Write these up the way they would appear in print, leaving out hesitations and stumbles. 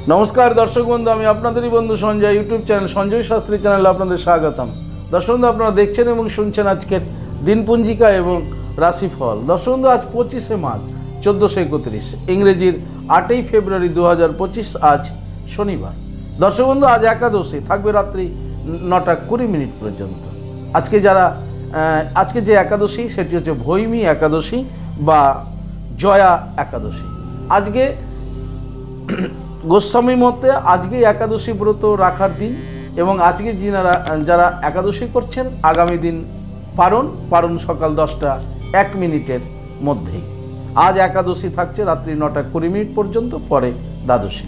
नमस्कार दर्शक बंधु आमी आपनादेरই बंधु Sanjay YouTube channel Sanjay Shastri channel आपनादेर स्वागतम। दर्शक बंधु आपनारा देखছেন এবং শুনছেন আজকের দিনপঞ্জিকা এবং রাশিফল। দর্শক বন্ধু আজ 25শে মার্চ 1431 ইংরেজির 8ই ফেব্রুয়ারি 2025 আজ শনিবার। দর্শক বন্ধু আজ একাদশী থাকবে রাত্রি 9টা 20 মিনিট পর্যন্ত। আজকে যে একাদশী সেটি হচ্ছে ভৈমী একাদশী বা জয়া একাদশী। আজকে গোস্বামী মতে আজকে একাদশী ব্রত রাখার দিন এবং আজকে যারা একাদশী করছেন আগামী দিন পারণ সকাল 10টা 1 মিনিটের মধ্যেই। আজ একাদশী থাকছে রাত্রি 9টা 20 মিনিট পর্যন্ত, পরে দ্বাদশী।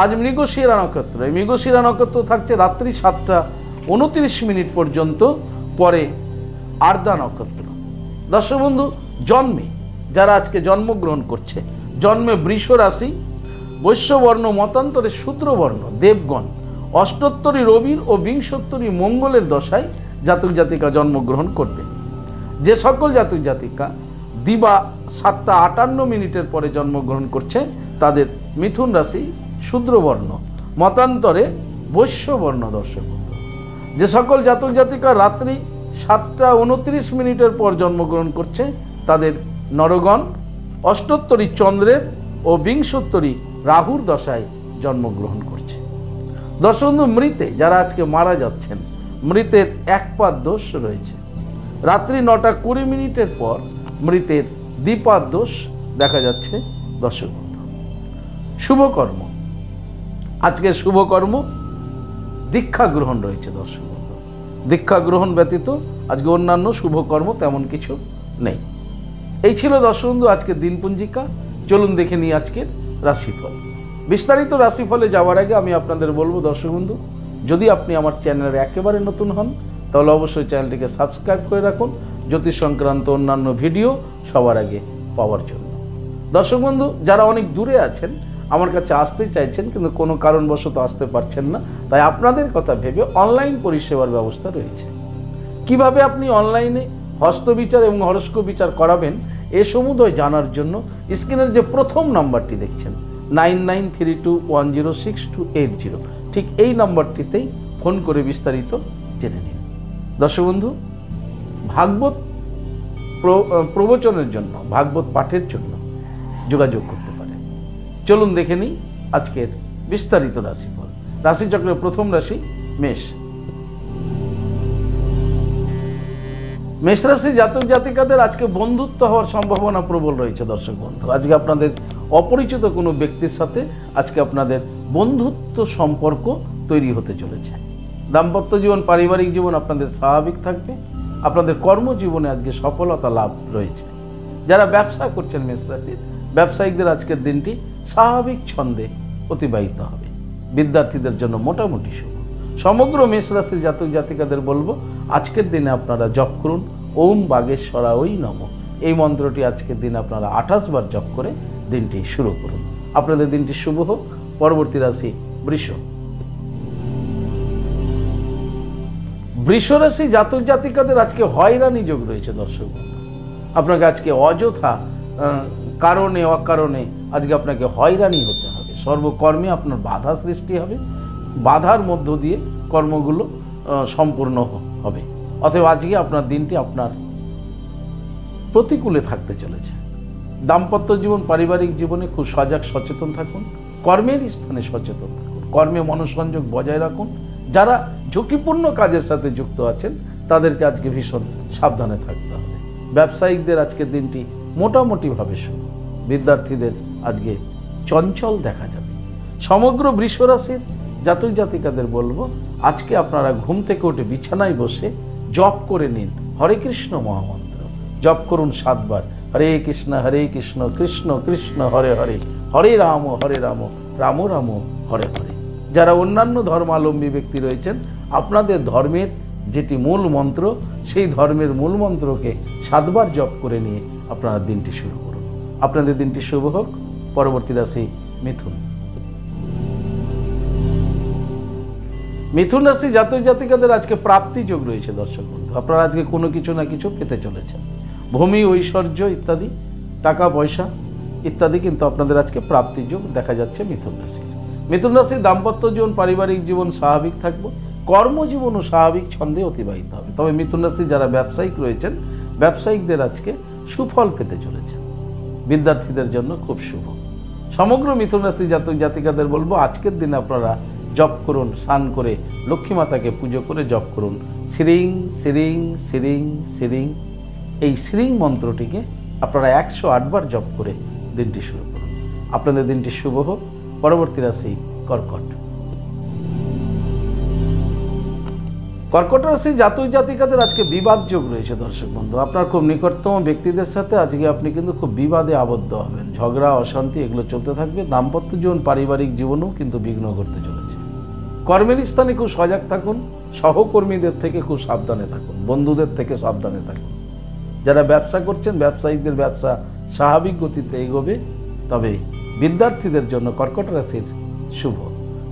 আজ মৃগশিরা নক্ষত্র, এই মৃগশিরা নক্ষত্র থাকছে রাত্রি 7টা 29 মিনিট পর্যন্ত, পরে আর্দ্রা নক্ষত্র। দর্শক বন্ধু জন্মে যারা আজকে জন্মগ্রহণ করছে, জন্মে বৃষ রাশি, বৈশ্যবর্ণ মতান্তরে শূদ্রবর্ণ দেবগণ, অষ্টোত্তরী রবির ও বিংশোত্তরী মঙ্গলের দশায় জাতক জাতিকা জন্মগ্রহণ করবে। যে সকল জাতক জাতিকা দিবা 7টা 58 মিনিটের পরে জন্মগ্রহণ করছে তাদের মিথুন রাশি শূদ্রবর্ণ মতান্তরে বৈশ্যবর্ণ। দর্শক বন্ধু যে সকল জাতক জাতিকা রাত্রি 7টা 29 মিনিটের পর জন্মগ্রহণ করছে তাদের নরগণ, অষ্টোত্তরী চন্দ্রের ও বিংশোত্তরী রাহুর দশায় জন্মগ্রহণ করছে। দর্শক বন্ধু মৃতে যারা আজকে মারা যাচ্ছেন, মৃতের একপাদ দোষ রয়েছে। রাত্রি 9টা 20 মিনিটের পর মৃতের দ্বিপাদ দোষ দেখা যাচ্ছে। দর্শক বন্ধু শুভকর্ম, আজকে শুভকর্ম দীক্ষা গ্রহণ রয়েছে। দর্শক বন্ধু দীক্ষা গ্রহণ ব্যতীত আজকে অন্যান্য শুভকর্ম তেমন কিছু নেই। এই ছিল দর্শক বন্ধু আজকের দিনপঞ্জিকা। চলুন দেখে নিই আজকের রাশিফল। বিস্তারিত রাশিফলে যাওয়ার আগে আমি আপনাদের বলবো দর্শক বন্ধু, যদি আপনি আমার চ্যানেলের একেবারে নতুন হন তাহলে অবশ্যই চ্যানেলটিকে সাবস্ক্রাইব করে রাখুন জ্যোতিষ সংক্রান্ত অন্যান্য ভিডিও সবার আগে পাওয়ার জন্য। দর্শক বন্ধু যারা অনেক দূরে আছেন, আমার কাছে আসতে চাইছেন কিন্তু কোনো কারণবশত আসতে পারছেন না, তাই আপনাদের কথা ভেবে অনলাইন পরিষেবার ব্যবস্থা রয়েছে। কিভাবে আপনি অনলাইনে হস্তবিচার এবং হরস্কোপ বিচার করাবেন এ সমুদয় জানার জন্য স্ক্রিনের যে প্রথম নাম্বারটি দেখছেন 9932106280 ঠিক এই নাম্বারটিতেই ফোন করে বিস্তারিত জেনে নিন। দর্শক বন্ধু ভাগবত প্রবচনের জন্য, ভাগবত পাঠের জন্য যোগাযোগ করতে পারেন। চলুন দেখে নিই আজকের বিস্তারিত রাশিফল। রাশিচক্রের প্রথম রাশি মেষ। মেষ রাশি জাতক জাতিকাদের আজকে বন্ধুত্ব হওয়ার সম্ভাবনা প্রবল রয়েছে। দর্শক বন্ধু আজকে আপনাদের অপরিচিত কোনো ব্যক্তির সাথে আজকে আপনাদের বন্ধুত্ব সম্পর্ক তৈরি হতে চলেছে। দাম্পত্য জীবন, পারিবারিক জীবন আপনাদের স্বাভাবিক থাকবে। আপনাদের কর্মজীবনে আজকে সফলতা লাভ রয়েছে। যারা ব্যবসা করছেন মেষ রাশির ব্যবসায়িকদের আজকের দিনটি স্বাভাবিক ছন্দে অতিবাহিত হবে। বিদ্যার্থীদের জন্য মোটামুটি শুভ। সমগ্র মেষ রাশির জাতক জাতিকাদের বলবো আজকের দিনে আপনারা জপ করুন ওম বাগেশ্বরা ওই নমঃ। এই মন্ত্রটি আজকের দিনে আপনারা 28 বার জপ করে দিনটি শুরু করুন। আপনাদের দিনটি শুভ হোক। পরবর্তী রাশি বৃষ। বৃষ রাশি জাতক জাতিকাদের আজকে হয়রানি যোগ রয়েছে। দর্শক বন্ধু আপনাকে আজকে অযথা কারণে অকারণে আজকে আপনাকে হয়রানি হতে হবে। সর্বকর্মে আপনার বাধা সৃষ্টি হবে, বাধার মধ্য দিয়ে কর্মগুলো সম্পূর্ণ হবে। অতএব আজকে আপনার দিনটি আপনার প্রতিকূলে থাকতে চলেছে। দাম্পত্য জীবন, পারিবারিক জীবনে খুব সজাগ সচেতন থাকুন। কর্মের স্থানে সচেতন থাকুন, কর্মে মনোসংযোগ বজায় রাখুন। যারা ঝুঁকিপূর্ণ কাজের সাথে যুক্ত আছেন তাদেরকে আজকে ভীষণ সাবধানে থাকতে হবে। ব্যবসায়িকদের আজকের দিনটি মোটামুটিভাবে শুরু। বিদ্যার্থীদের আজকে চঞ্চল দেখা যাবে। সমগ্র বৃষ রাশির জাতক জাতিকাদের বলবো আজকে আপনারা ঘুম থেকে উঠে বিছানায় বসে জপ করে নিন হরে কৃষ্ণ মহামন্ত্র। জপ করুন 7 বার হরে কৃষ্ণ কৃষ্ণ কৃষ্ণ হরে হরে, হরে রাম রাম রাম হরে হরে। যারা অন্যান্য ধর্মাবলম্বী ব্যক্তি রয়েছেন আপনাদের ধর্মের যেটি মূল মন্ত্র সেই ধর্মের মূল মন্ত্রকে 7 বার জপ করে নিয়ে আপনারা দিনটি শুরু করুন। আপনাদের দিনটি শুভ হোক। পরবর্তী রাশি মিথুন। মিথুন রাশি জাতক জাতিকাদের আজকে প্রাপ্তি যোগ রয়েছে। দর্শক বন্ধু আপনারা আজকে কোনো কিছু না কিছু পেতে চলেছেন। ভূমি, ঐশ্বর্য ইত্যাদি, টাকা পয়সা ইত্যাদি কিন্তু আপনাদের আজকে প্রাপ্তি যোগ দেখা যাচ্ছে মিথুন রাশির। মিথুন রাশির দাম্পত্য জীবন পারিবারিক জীবন স্বাভাবিক থাকবে, কর্মজীবনও স্বাভাবিক ছন্দে অতিবাহিত হবে। তবে মিথুন রাশির যারা ব্যবসায়িক রয়েছেন, ব্যবসায়িকদের আজকে সুফল পেতে চলেছে, বিদ্যার্থীদের জন্য খুব শুভ। সমগ্র মিথুন রাশি জাতক জাতিকাদের বলবো আজকের দিনে আপনারা জপ করুন, স্নান করে লক্ষ্মী মাতাকে পুজো করে জপ করুন শ্রীং শ্রীং শ্রীং শ্রীং। এই শ্রীং মন্ত্রটিকে আপনারা 108 বার জপ করে দিনটি শুরু করুন। আপনাদের দিনটি শুভ হোক। পরবর্তী রাশি কর্কট। কর্কট রাশি জাতক জাতিকাদের আজকে বিবাদ যোগ রয়েছে দর্শক বন্ধু। আপনার খুব নিকটতম ব্যক্তিদের সাথে আজকে আপনি কিন্তু খুব বিবাদে আবদ্ধ হবেন, ঝগড়া অশান্তি এগুলো চলতে থাকবে। দাম্পত্য জীবন পারিবারিক জীবনেও কিন্তু বিঘ্ন ঘটতে চলেছে। কর্মের স্থানে খুব সজাগ থাকুন, সহকর্মীদের থেকে খুব সাবধানে থাকুন, বন্ধুদের থেকে সাবধানে থাকুন। যারা ব্যবসা করছেন, ব্যবসায়িকদের ব্যবসা স্বাভাবিক গতিতে এগোবে। তবে বিদ্যার্থীদের জন্য কর্কট রাশির শুভ।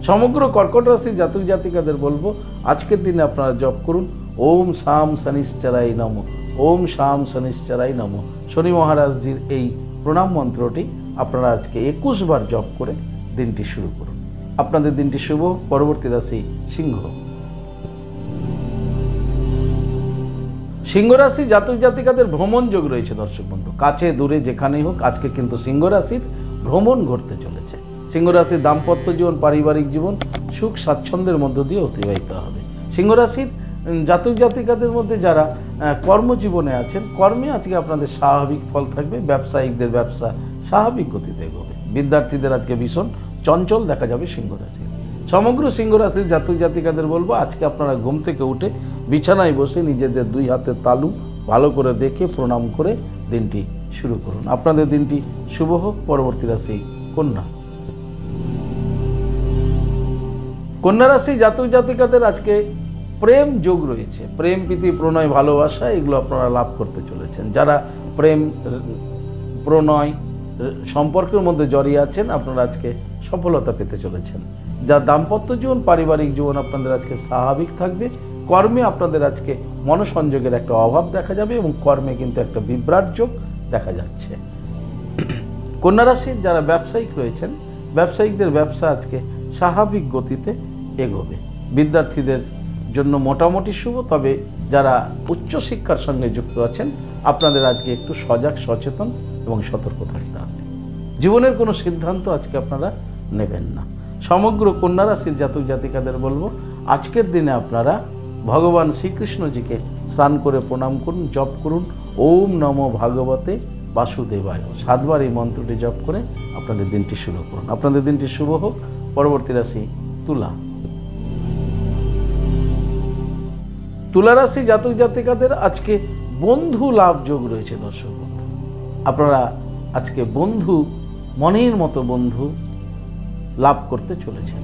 সমগ্র কর্কট রাশির জাতক জাতিকাদের বলবো আজকের দিনে আপনারা জপ করুন ওম শাম শনিশ্চরাই নমঃ, ওম শাম শনিশ্চরাই নমঃ। শনি মহারাজজির এই প্রণাম মন্ত্রটি আপনারা আজকে 21 বার জপ করে দিনটি শুরু করুন। আপনাদের দিনটি শুভ। পরবর্তী রাশি সিংহ। সিংহ রাশি জাতক জাতিকাদের ভ্রমণ যোগ রয়েছে দর্শক বন্ধু। কাছে দূরে যেখানেই হোক আজকে কিন্তু সিংহ রাশির ভ্রমণ ঘটতে চলেছে। সিংহ রাশির দাম্পত্য জীবন পারিবারিক জীবন সুখ স্বাচ্ছন্দ্যের মধ্য দিয়ে অতিবাহিত হবে। সিংহ রাশির জাতক জাতিকাদের মধ্যে যারা কর্মজীবনে আছেন, কর্মে আজকে আপনাদের স্বাভাবিক ফল থাকবে। ব্যবসায়িকদের ব্যবসা স্বাভাবিক গতিতে এগোবে। বিদ্যার্থীদের আজকে ভীষণ চঞ্চল দেখা যাবে সিংহ রাশির। সমগ্র সিংহ রাশির জাতক জাতিকাদের বলবো আজকে আপনারা ঘুম থেকে উঠে বিছানায় বসে নিজেদের 2 হাতের তালু ভালো করে দেখে প্রণাম করে দিনটি শুরু করুন। আপনাদের দিনটি শুভ হোক। পরবর্তী রাশি কন্যা। কন্যা রাশি জাতক জাতিকাদের আজকে প্রেম যোগ রয়েছে। প্রেম প্রীতি প্রণয় ভালোবাসা এগুলো আপনারা লাভ করতে চলেছেন। যারা প্রেম প্রণয় সম্পর্কের মধ্যে জড়িয়ে আছেন আপনারা আজকে সফলতা পেতে চলেছেন। যা দাম্পত্য জীবন পারিবারিক জীবন আপনাদের আজকে স্বাভাবিক থাকবে। কর্মে আপনাদের আজকে মনোসংযোগের একটা অভাব দেখা যাবে এবং কর্মে কিন্তু একটা বিভ্রাট যোগ দেখা যাচ্ছে। কন্যা রাশির যারা ব্যবসায়িক রয়েছেন, ব্যবসায়িকদের ব্যবসা আজকে স্বাভাবিক গতিতে এগোবে। বিদ্যার্থীদের জন্য মোটামুটি শুভ। তবে যারা উচ্চশিক্ষার সঙ্গে যুক্ত আছেন আপনাদের আজকে একটু সজাগ সচেতন এবং সতর্ক থাকতে হবে। জীবনের কোনো সিদ্ধান্ত আজকে আপনারা নেবেন না। সমগ্র কন্যা রাশির জাতক জাতিকাদের বলবো আজকের দিনে আপনারা ভগবান শ্রীকৃষ্ণজিকে স্নান করে প্রণাম করুন, জপ করুন ওম নমো ভাগবতে বাসুদেবায়। 7 বার এই মন্ত্রটি জপ করে আপনাদের দিনটি শুরু করুন। আপনাদের দিনটি শুভ হোক। পরবর্তী রাশি তুলা। তুলা রাশি জাতক জাতিকাদের আজকে বন্ধু লাভ যোগ রয়েছে দর্শক বন্ধু। আপনারা আজকে বন্ধু, মনের মতো বন্ধু লাভ করতে চলেছেন।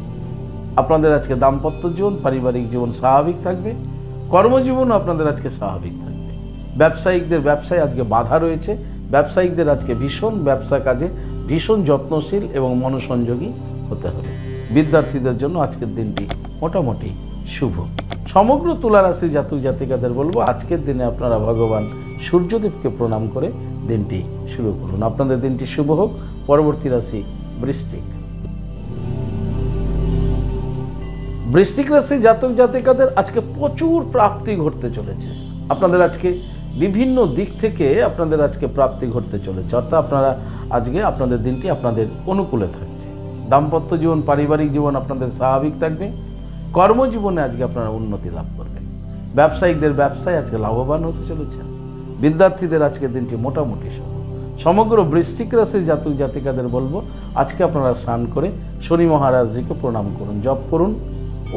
আপনাদের আজকে দাম্পত্য জীবন পারিবারিক জীবন স্বাভাবিক থাকবে। কর্মজীবনও আপনাদের আজকে স্বাভাবিক থাকবে। ব্যবসায়িকদের ব্যবসায় আজকে বাধা রয়েছে। ব্যবসায়িকদের আজকে ভীষণ ব্যবসা কাজে ভীষণ যত্নশীল এবং মনোসংযোগী হতে হবে। বিদ্যার্থীদের জন্য আজকের দিনটি মোটামুটি শুভ। সমগ্র তুলা রাশির জাতক জাতিকাদের বলবো আজকের দিনে আপনারা ভগবান সূর্যদেবকে প্রণাম করে দিনটি শুরু করুন। আপনাদের দিনটি শুভ হোক। পরবর্তী রাশি বৃশ্চিক। বৃশ্চিক রাশি জাতক জাতিকাদের আজকে প্রচুর প্রাপ্তি ঘটতে চলেছে। আপনাদের আজকে বিভিন্ন দিক থেকে আপনাদের আজকে প্রাপ্তি ঘটতে চলেছে। অর্থাৎ আপনারা আজকে আপনাদের দিনটি আপনাদের অনুকূলে থাকছে। দাম্পত্য জীবন পারিবারিক জীবন আপনাদের স্বাভাবিক থাকবে। কর্মজীবনে আজকে আপনারা উন্নতি লাভ করবেন। ব্যবসায়িকদের ব্যবসায় আজকে লাভবান হতে চলেছেন। বিদ্যার্থীদের আজকের দিনটি মোটামুটি শুভ। সমগ্র বৃশ্চিক রাশির জাতক জাতিকাদের বলবো আজকে আপনারা স্নান করে শনি মহারাজজিকে প্রণাম করুন, জপ করুন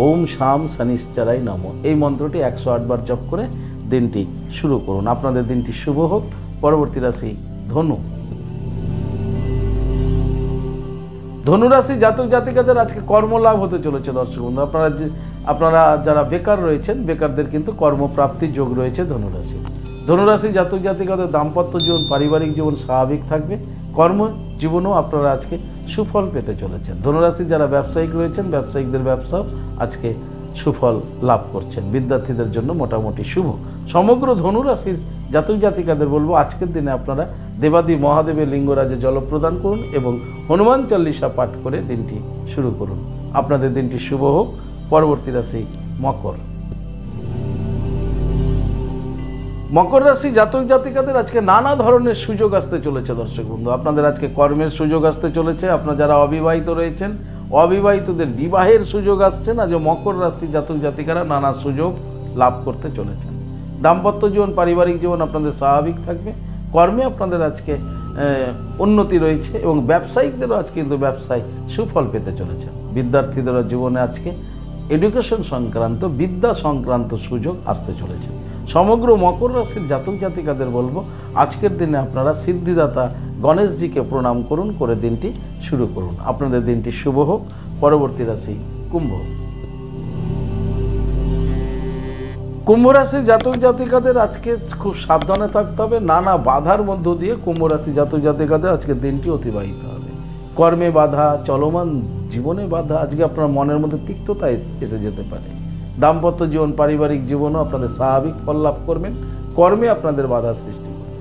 ওম শাম শনিশ্চরাই নমঃ। এই মন্ত্রটি 108 বার জপ করে দিনটি শুরু করুন। আপনাদের দিনটি শুভ হোক। পরবর্তী রাশি ধনু। ধনুরাশি জাতক জাতিকাদের আজকে কর্মলাভ হতে চলেছে দর্শক বন্ধু। আপনারা যারা বেকার রয়েছেন, বেকারদের কিন্তু কর্মপ্রাপ্তির যোগ রয়েছে ধনুরাশি। ধনুরাশি জাতক জাতিকাদের দাম্পত্য জীবন পারিবারিক জীবন স্বাভাবিক থাকবে। কর্মজীবনেও আপনারা আজকে সুফল পেতে চলেছেন। ধনুরাশি যারা ব্যবসায়িক রয়েছেন, ব্যবসায়িকদের ব্যবসাও আজকে সুফল লাভ করছেন। বিদ্যার্থীদের জন্য মোটামুটি শুভ। সমগ্র ধনুরাশির জাতক জাতিকাদের বলবো আজকের দিনে আপনারা দেবাদি মহাদেবের লিঙ্গরাজে জল প্রদান করুন এবং হনুমান চল্লিশা পাঠ করে দিনটি শুরু করুন। আপনাদের দিনটি শুভ হোক। পরবর্তী রাশি মকর। মকর রাশি জাতক জাতিকাদের আজকে নানা ধরনের সুযোগ আসতে চলেছে। দর্শক বন্ধু, আপনাদের আজকে কর্মের সুযোগ আসতে চলেছে। আপনারা যারা অবিবাহিত রয়েছেন, অবিবাহিতদের বিবাহের সুযোগ আসছেন। আজ মকর রাশি জাতক জাতিকারা নানা সুযোগ লাভ করতে চলেছেন। দাম্পত্য জীবন, পারিবারিক জীবন আপনাদের স্বাভাবিক থাকবে। কর্মে আপনাদের আজকে উন্নতি রয়েছে এবং ব্যবসায়িকদেরও আজকে কিন্তু ব্যবসায় সুফল পেতে চলেছে। বিদ্যার্থীদেরও জীবনে আজকে এডুকেশন সংক্রান্ত, বিদ্যা সংক্রান্ত সুযোগ আসতে চলেছে। সমগ্র মকর রাশির জাতক জাতিকাদের বলবো, আজকের দিনে আপনারা সিদ্ধিদাতা গণেশজিকে প্রণাম করুন, করে দিনটি শুরু করুন। আপনাদের দিনটি শুভ হোক। পরবর্তী রাশি কুম্ভ। কুম্ভ রাশির জাতক জাতিকাদের আজকে খুব সাবধানে থাকতে হবে। নানা বাধার মধ্য দিয়ে কুম্ভ রাশি জাতক জাতিকাদের আজকের দিনটি অতিবাহিত হবে। কর্মে বাধা, চলমান জীবনে বাধা, আজকে আপনার মনের মধ্যে তিক্ততা এসে যেতে পারে। দাম্পত্য জীবন, পারিবারিক জীবনও আপনাদের স্বাভাবিক ফল লাভ করবেন। কর্মে আপনাদের বাধা সৃষ্টি করবে।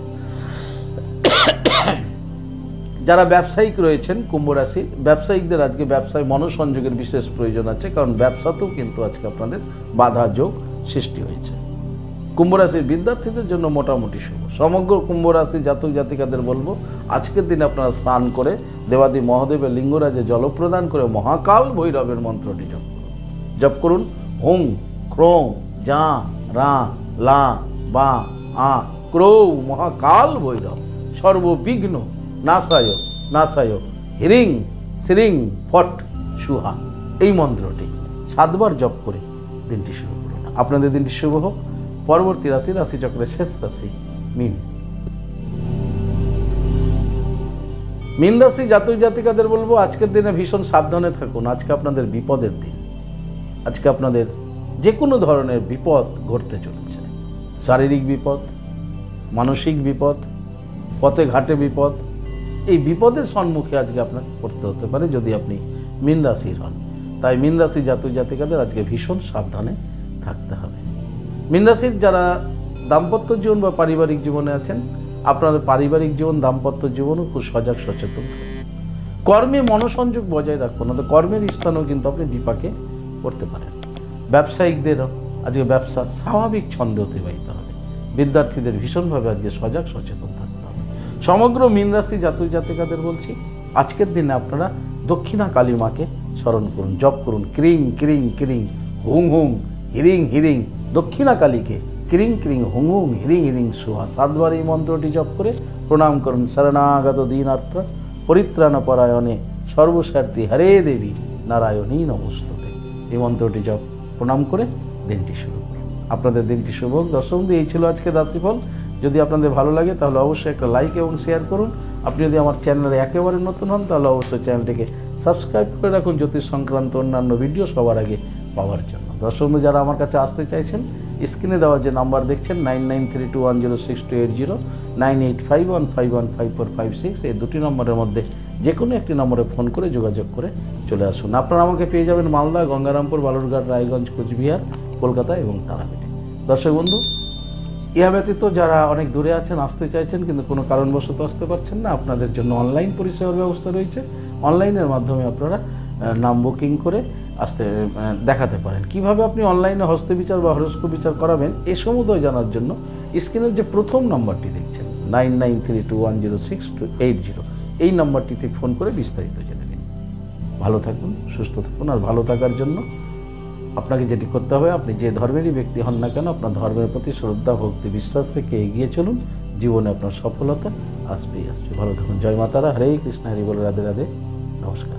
যারা ব্যবসায়িক রয়েছেন কুম্ভ রাশি, ব্যবসায়িকদের আজকে ব্যবসায় মনোসংযোগের বিশেষ প্রয়োজন আছে, কারণ ব্যবসাতেও কিন্তু আজকে আপনাদের বাধা যোগ সৃষ্টি হয়েছে। কুম্ভ রাশির বিদ্যার্থীদের জন্য মোটামুটি শুভ। সমগ্র কুম্ভ রাশি জাতক জাতিকাদের বলবো, আজকের দিনে আপনারা স্নান করে দেবাদি মহাদেবের লিঙ্গরাজে জল প্রদান করে মহাকাল ভৈরবের মন্ত্রটি জপ করুন। জপ করুন হুং ক্রোং যা রা লা বা আ ক্রৌ মহাকাল ভৈরব সর্ববিঘ্ন নাশায় নাশায় হিরিং শ্রিং ফট সুহা। এই মন্ত্রটি 7 বার জপ করে দিনটি শুরু করুন। আপনাদের দিনটি শুভ হোক। পরবর্তী রাশি, রাশিচক্রের শেষ রাশি মীন। মীন রাশি জাতক জাতিকাদের বলবো, আজকের দিনে ভীষণ সাবধানে থাকুন। আজকে আপনাদের বিপদের দিন। আজকে আপনাদের যে কোনো ধরনের বিপদ ঘটতে চলেছে। শারীরিক বিপদ, মানসিক বিপদ, পথে ঘাটে বিপদ। এই বিপদের সম্মুখে আজকে আপনাকে পড়তে হতে পারে যদি আপনি মীন রাশির হন। তাই মীন রাশি জাতক জাতিকাদের আজকে ভীষণ সাবধানে থাকতে হবে। মীন রাশির যারা দাম্পত্য জীবন বা পারিবারিক জীবনে আছেন, আপনাদের পারিবারিক জীবন, দাম্পত্য জীবনও খুব সজাগ সচেতন থাকুন। কর্মে মনোসংযোগ বজায় রাখুন, কর্মের স্থানেও কিন্তু আপনি বিপাকে পড়তে পারেন। ব্যবসায়িকদেরও আজকে ব্যবসা স্বাভাবিক ছন্দে অতিবাহিত হবে। বিদ্যার্থীদের ভীষণভাবে আজকে সজাগ সচেতন থাকতে হবে। সমগ্র মীন রাশি জাতক জাতিকাদের বলছি, আজকের দিনে আপনারা দক্ষিণা কালী মাকে স্মরণ করুন, জপ করুন ক্রিং ক্রিং ক্রিং হুং হুং হিরিং হিরিং। দক্ষিণা কালীকে ক্রিং ক্রিং হুং হুং হিরিং হিরিং সুহা 7 বার এই মন্ত্রটি জপ করে প্রণাম করুন। শরণাগত দীনার্থ পরিত্রাণ পরায়ণে সর্বস্বার্থী হরে দেবী নারায়ণী নমস্তুতে। এই মন্ত্রটি জপ প্রণাম করে দিনটি শুরু করুন। আপনাদের দিনটি শুভ হোক। দর্শক বন্ধু, এই ছিল আজকের রাশিফল। যদি আপনাদের ভালো লাগে তাহলে অবশ্যই একটা লাইক এবং শেয়ার করুন। আপনি যদি আমার চ্যানেলে একেবারে নতুন হন তাহলে অবশ্যই চ্যানেলটিকে সাবস্ক্রাইব করে রাখুন জ্যোতিষ সংক্রান্ত অন্যান্য ভিডিও সবার আগে পাওয়ার জন্য। দর্শক বন্ধু, যারা আমার কাছে আসতে চাইছেন, স্ক্রিনে দেওয়া যে নাম্বার দেখছেন 9932106280, 9851515456, এই দুটি নম্বরের মধ্যে যে কোনো একটি নম্বরে ফোন করে যোগাযোগ করে চলে আসুন। আপনারা আমাকে পেয়ে যাবেন মালদা, গঙ্গারামপুর, বালুরঘাট, রায়গঞ্জ, কোচবিহার, কলকাতা এবং তারাপীঠে। দর্শক বন্ধু, ইহা ব্যতীত যারা অনেক দূরে আছেন, আসতে চাইছেন কিন্তু কোনো কারণবশত আসতে পারছেন না, আপনাদের জন্য অনলাইন পরিষেবার ব্যবস্থা রয়েছে। অনলাইনের মাধ্যমে আপনারা নাম বুকিং করে আসতে দেখাতে পারেন। কিভাবে আপনি অনলাইনে হস্তবিচার বা হরস্কোপ বিচার করাবেন এ সমুদয় জানার জন্য স্ক্রিনের যে প্রথম নাম্বারটি দেখছেন 9932106280, এই নাম্বারটিতে ফোন করে বিস্তারিত জেনে নিন। ভালো থাকুন, সুস্থ থাকুন। আর ভালো থাকার জন্য আপনাকে যেটি করতে হবে, আপনি যে ধর্মেরই ব্যক্তি হন না কেন, আপনার ধর্মের প্রতি শ্রদ্ধা, ভক্তি, বিশ্বাস রেখে এগিয়ে চলুন। জীবনে আপনার সফলতা আসবেই আসবে। ভালো থাকুন। জয় মাতারা। হরে কৃষ্ণ, হরি বল, রাধে রাধে, নমস্কার।